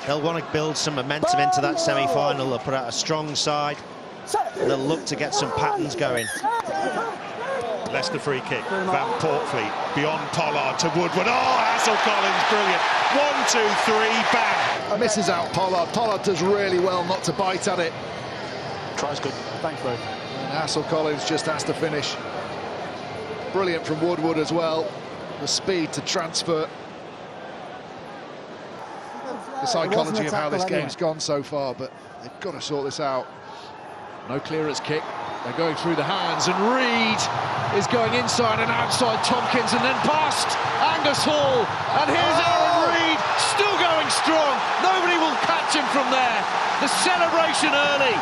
They'll want to build some momentum into that semi-final. They'll put out a strong side. They'll look to get some patterns going. Leicester free kick. Van Portfleet beyond Pollard to Woodward. Oh, Hassell-Collins, brilliant. 1, 2, 3, bang. Misses out Pollard. Pollard does really well not to bite at it. Tries good. Thanks, bro. And Hassell-Collins just has to finish. Brilliant from Woodward as well. The speed to transfer. The psychology of how this game's gone so far, but they've got to sort this out. No clearance kick. They're going through the hands, and Reed is going inside and outside Tompkins, and then past Angus Hall. And here's Arron Reed, still going strong. Nobody will catch him from there. The celebration early.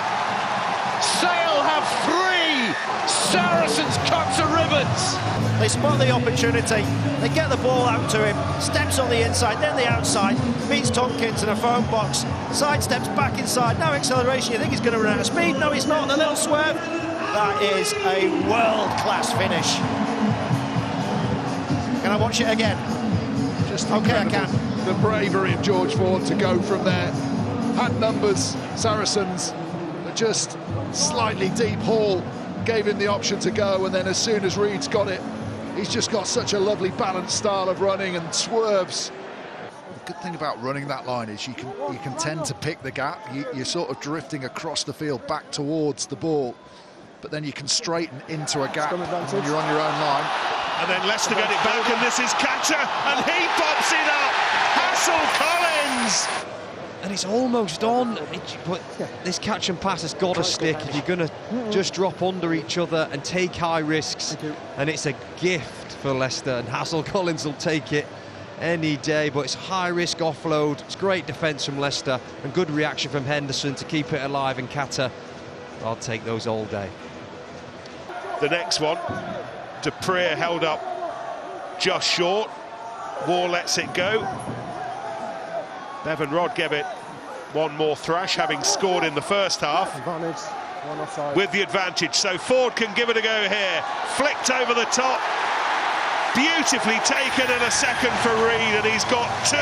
Sale have 3. Saracens cut to ribbons. They spot the opportunity, they get the ball out to him, steps on the inside, then the outside, beats Tompkins in a phone box, sidesteps back inside, no acceleration, you think he's going to run out of speed, no he's not, the little swerve. That is a world-class finish. Can I watch it again? Just okay, I can. The bravery of George Ford to go from there. Had numbers, Saracens, but just slightly deep. Hall gave him the option to go, and then as soon as Reed's got it, he's just got such a lovely balanced style of running and swerves. The good thing about running that line is you can tend to pick the gap. You're sort of drifting across the field back towards the ball, but then you can straighten into a gap when you're on your own line. And then Leicester get it back, and this is Catcher, and he pops it up. Hassell-Collins. And it's almost on, but this catch and pass has got to stick if you're going to just drop under each other and take high risks. And it's a gift for Leicester, and Hassell-Collins will take it any day, but it's high-risk offload. It's great defence from Leicester and good reaction from Henderson to keep it alive, and Kata, I'll take those all day. The next one, Dupree held up just short. War lets it go. Bevan Rodd gave it one more thrash, having scored in the first half. With the advantage, so Ford can give it a go here. Flicked over the top. Beautifully taken, and a second for Reed, and he's got 2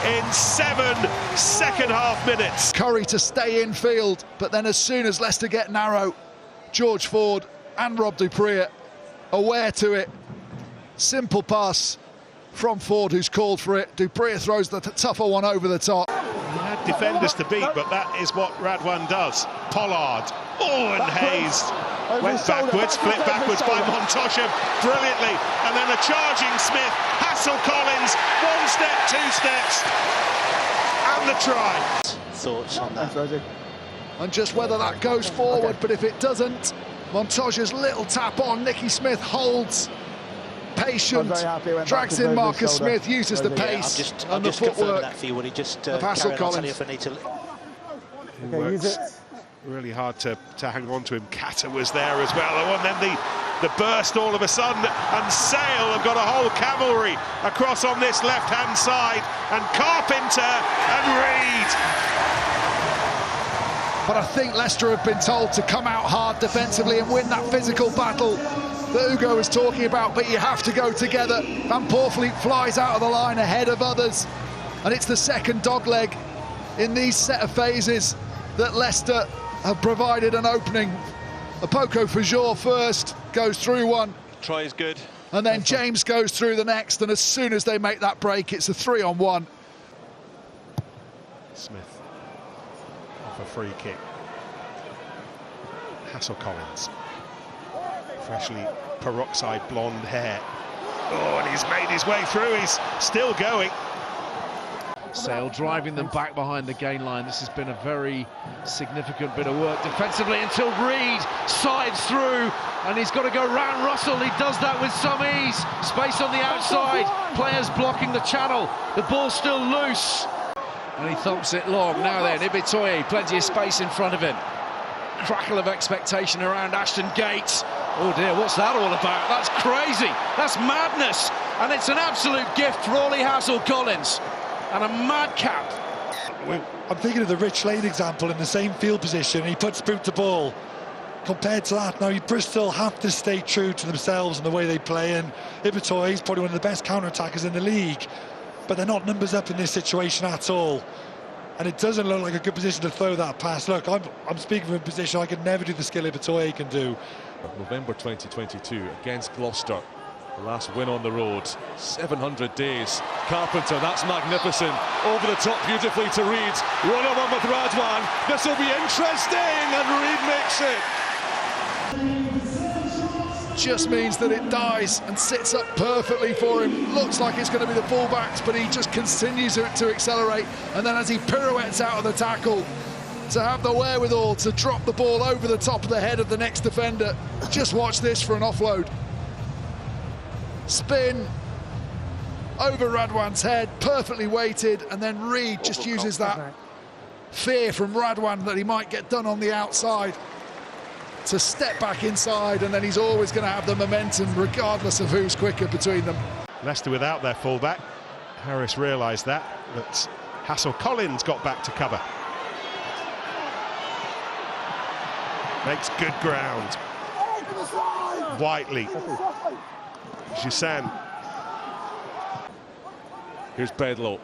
in 7 second-half minutes. Curry to stay in field, but then as soon as Leicester get narrow, George Ford and Rob Dupree aware to it. Simple pass from Ford, who's called for it. Dupree throws the tougher one over the top. He had defenders to beat, but that is what Radwan does. Pollard, oh, and Hayes went backwards, flipped backwards by Montoya brilliantly, and then a charging Smith. Hassell-Collins, 1 step, 2 steps, and the try. Thoughts on that? And just whether that goes forward, but if it doesn't, Montoya's little tap on, Nicky Smith holds. Patient, drags in Marcus Smith, uses the pace and the footwork that for you when he just of Hassell-Collins. Really hard to hang on to him. Kata was there as well, and then the burst all of a sudden, and Sale have got a whole cavalry across on this left-hand side, and Carpenter and Reed. But I think Leicester have been told to come out hard defensively and win that physical battle that Hugo was talking about, but you have to go together. Van Portfleet flies out of the line ahead of others, and it's the second dogleg in these set of phases that Leicester have provided an opening. Apoko Fajour first, goes through one. Try is good. And then James goes through the next, and as soon as they make that break, it's a 3-on-1. Smith off a free kick. Hassell-Collins. Freshly peroxide blonde hair. Oh, and he's made his way through. He's still going. Sale driving them back behind the gain line. This has been a very significant bit of work defensively until Reed sides through, and he's got to go round Russell. He does that with some ease. Space on the outside. Players blocking the channel. The ball's still loose. And he thumps it long. Now then, Ibitoye, plenty of space in front of him. Crackle of expectation around Ashton Gates. Oh dear, what's that all about? That's crazy, that's madness, and it's an absolute gift for Ollie Hassell-Collins, and a madcap. I'm thinking of the Rich Lane example in the same field position. He puts boot to ball. Compared to that, now Bristol have to stay true to themselves and the way they play, and Ibitoye is probably one of the best counter-attackers in the league, but they're not numbers up in this situation at all. and it doesn't look like a good position to throw that pass. Look, I'm speaking from a position I could never do the skill Batoye can do. November 2022 against Gloucester. The last win on the road, 700 days. Carpenter, that's magnificent. Over the top beautifully to Reed. One-on-one with Radwan. This will be interesting, and Reed makes it. Just means that it dies and sits up perfectly for him. Looks like it's going to be the fullbacks, but he just continues to accelerate. And then as he pirouettes out of the tackle, to have the wherewithal to drop the ball over the top of the head of the next defender. Just watch this for an offload. Spin over Radwan's head, perfectly weighted, and then Reed just uses that fear from Radwan that he might get done on the outside to step back inside, and then he's always going to have the momentum regardless of who's quicker between them. Leicester without their fullback. Harris realised that, but Hassell-Collins got back to cover. Makes good ground. Whiteley. Jusan. Here's Bedlow.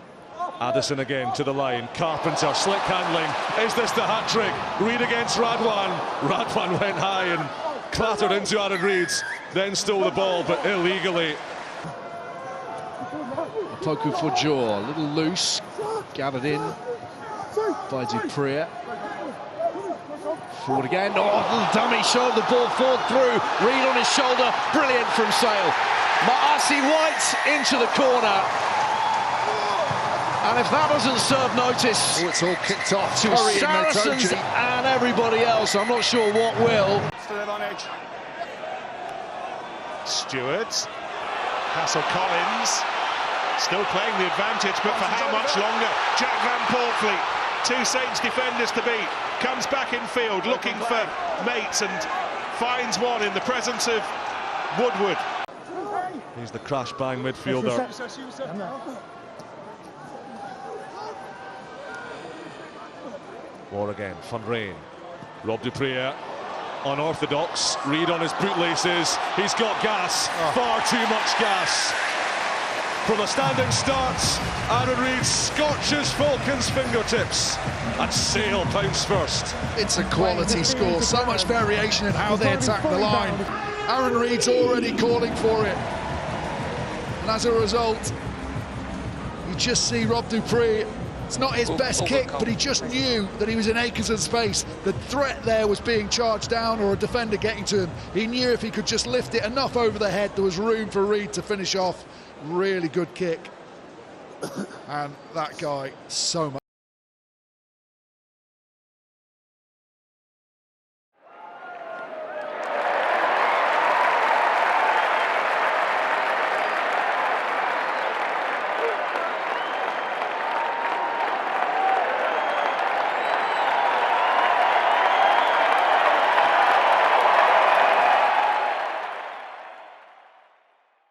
Addison again to the line. Carpenter, slick handling. Is this the hat-trick? Reed against Radwan. Radwan went high and clattered into Arron Reed, then stole the ball, but illegally. Poku for jaw, a little loose, gathered in by Dupree. Forward again, little dummy, showed the ball forward through. Reed on his shoulder, brilliant from Sale. Maasi White into the corner. And if that doesn't serve notice, It's all kicked off to Saracens and everybody else, I'm not sure what will. Still on edge. Stewards. Hassell-Collins. Still playing the advantage, but for how much longer? Jack Van Portley. 2 Saints defenders to beat. Comes back in field, looking for mates, and finds one in the presence of Woodward. He's the crash bang midfielder. War again, Van Rijn. Rob Dupree, unorthodox. Reed on his bootlaces. He's got gas, far too much gas. From a standing start, Arron Reed scorches Falcon's fingertips, and Sale pounds first. It's a quality score, so much variation in how they attack the line. Arron Reed's already calling for it. And as a result, you just see Rob Dupree. It's not his best kick, but he just knew that he was in acres of space. The threat there was being charged down or a defender getting to him. He knew if he could just lift it enough over the head, there was room for Reed to finish off. Really good kick. And that guy, so much.